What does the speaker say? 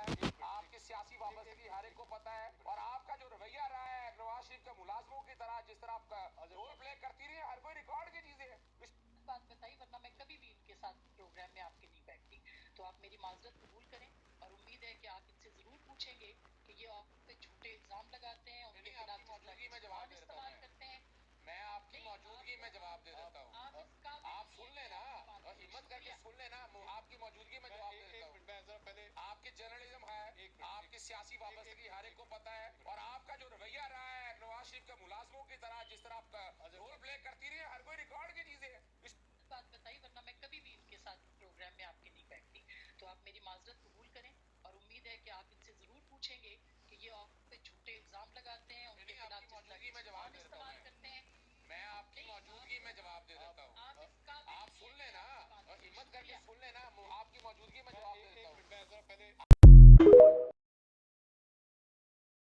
ہے, آپ کی سیاسی وابستگی ہر ایک کو پتا ہے, اور آپ کا جو رویہ رہا ہے نواز شریف کے ملازموں کی طرح, جس طرح آپ کا رول پلے کرتی رہی ہے, ہر کوئی ریکارڈ کی چیزیں ہیں. بات بتائی, ورنہ میں کبھی بھی ان کے ساتھ پروگرام میں آپ کے نہیں بیٹھتی. تو آپ میری معذرت قبول کریں, اور امید ہے کہ آپ ان سے ضرور پوچھیں گے کہ یہ آپ پہ جھوٹے الزام لگاتے ہیں, ان کے خلاف موجودگی میں جواب دے دیتا استعمال کرتے ہیں. میں آپ کی موجودگی میں جواب دے دیتا ہوں. آپ سن لیں نا, ہمت کر کے سن لیں نا, آپ کی موجودگی میں جواب دے دیتا ہوں. میں ذرا پہلے آپ کی جرنلزم ہے, آپ کی سیاسی وابستگی ہر ایک کو پتا ہے, اور آپ کا جو رویہ رہا ہے نواز شریف کے ملازموں کی طرح, جس طرح آپ کا رول پلے کرتی رہی ہے, ہر کوئی ریکارڈ کی چیزیں ہیں. بات بتائی, ورنہ میں کبھی بھی ان کے ساتھ پروگرام میں آپ کے نہیں بیٹھتی. تو آپ میری معذرت قبول کریں, اور امید ہے کہ آپ ان سے ضرور پوچھیں گے کہ یہ آپ پہ جھوٹے الزام لگاتے ہیں, ان کے خلاف موجودگی میں جواب استعمال کرتے ہیں. میں آپ کی موجودگی میں جواب دے دیتا ہوں. آپ سن لیں نا, ہمت کر کے سن لیں نا, آپ کی موجودگی میں جواب دے دیتا ہوں.